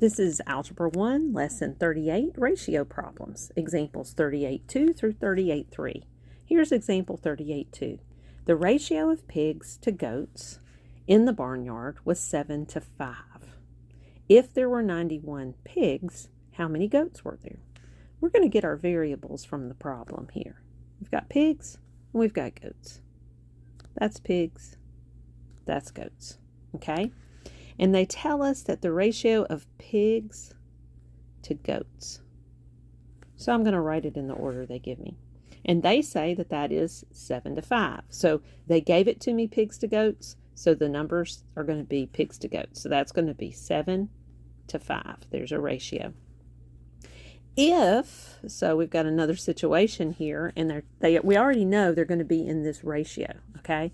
This is Algebra 1, Lesson 38, Ratio Problems, examples 38.2 through 38.3. Here's example 38.2. The ratio of pigs to goats in the barnyard was 7 to 5. If there were 91 pigs, how many goats were there? We're going to get our variables from the problem here. We've got pigs and we've got goats. That's pigs, that's goats, okay? And they tell us that the ratio of pigs to goats. So I'm going to write it in the order they give me. And they say that that is 7 to 5. So they gave it to me pigs to goats. So the numbers are going to be pigs to goats. So that's going to be 7 to 5. There's a ratio. So we've got another situation here, and we already know they're going to be in this ratio, okay?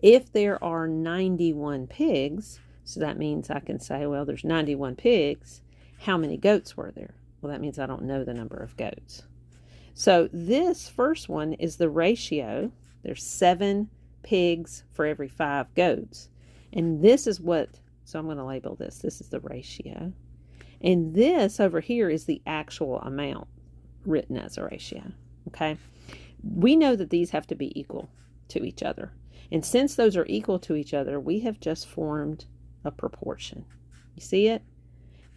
If there are 91 pigs, so that means I can say, well, there's 91 pigs. How many goats were there? Well, that means I don't know the number of goats. So this first one is the ratio. There's 7 pigs for every 5 goats. And this is so I'm going to label this. This is the ratio. And this over here is the actual amount written as a ratio, okay? We know that these have to be equal to each other. And since those are equal to each other, we have just formed a proportion. You see it?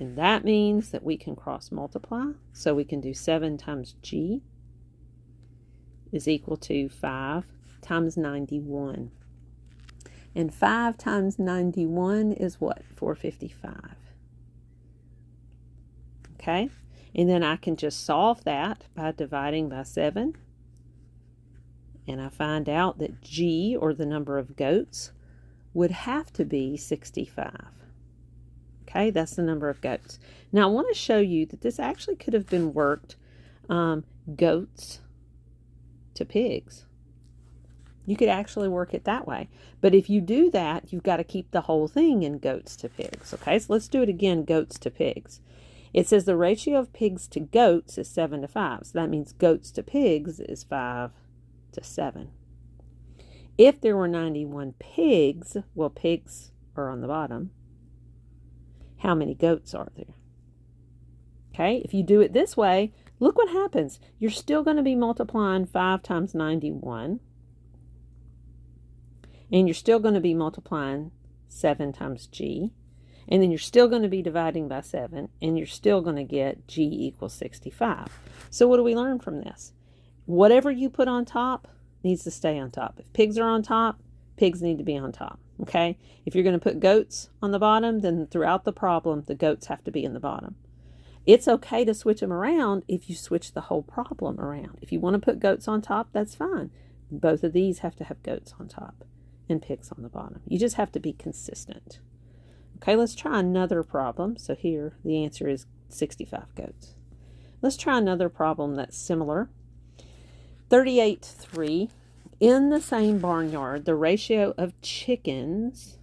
And that means that we can cross multiply. So we can do 7 times G is equal to 5 times 91. And 5 times 91 is what? 455. Okay? And then I can just solve that by dividing by 7. And I find out that G, or the number of goats, would have to be 65. Okay, that's the number of goats. Now I want to show you that this actually could have been worked goats to pigs. You could actually work it that way. But if you do that, you've got to keep the whole thing in goats to pigs. Okay, so let's do it again, goats to pigs. It says the ratio of pigs to goats is 7 to 5. So that means goats to pigs is 5 to 7. If there were 91 pigs, well, pigs are on the bottom. How many goats are there? Okay, if you do it this way, look what happens. You're still going to be multiplying 5 times 91. And you're still going to be multiplying 7 times G. And then you're still going to be dividing by 7. And you're still going to get G equals 65. So what do we learn from this? Whatever you put on top needs to stay on top. If pigs are on top, pigs need to be on top, okay? If you're going to put goats on the bottom, then throughout the problem, the goats have to be in the bottom. It's okay to switch them around if you switch the whole problem around. If you want to put goats on top, that's fine. Both of these have to have goats on top and pigs on the bottom. You just have to be consistent. Okay, let's try another problem. So here, the answer is 65 goats. Let's try another problem that's similar. 38.3, in the same barnyard, the ratio of chickens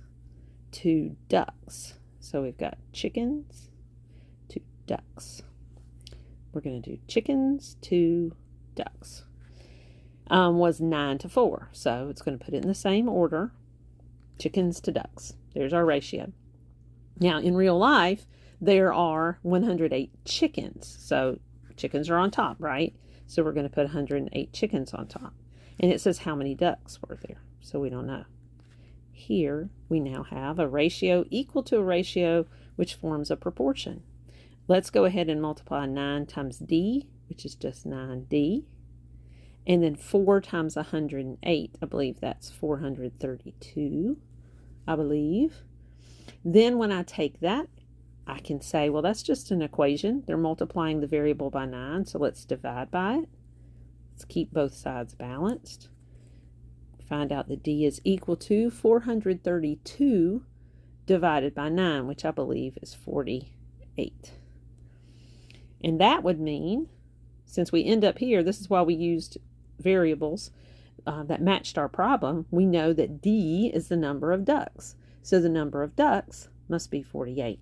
to ducks. So we've got chickens to ducks. We're going to do chickens to ducks. Was 9 to 4. So it's going to put it in the same order. Chickens to ducks. There's our ratio. Now, in real life, there are 108 chickens. So chickens are on top, right? So we're going to put 108 chickens on top. And it says how many ducks were there. So we don't know. Here we now have a ratio equal to a ratio which forms a proportion. Let's go ahead and multiply 9 times D, which is just 9D. And then 4 times 108, I believe that's 432, I believe. Then when I take that, I can say, well, that's just an equation. They're multiplying the variable by 9, so let's divide by it. Let's keep both sides balanced. Find out that D is equal to 432 divided by 9, which I believe is 48. And that would mean, since we end up here, this is why we used variables that matched our problem, we know that D is the number of ducks. So the number of ducks must be 48.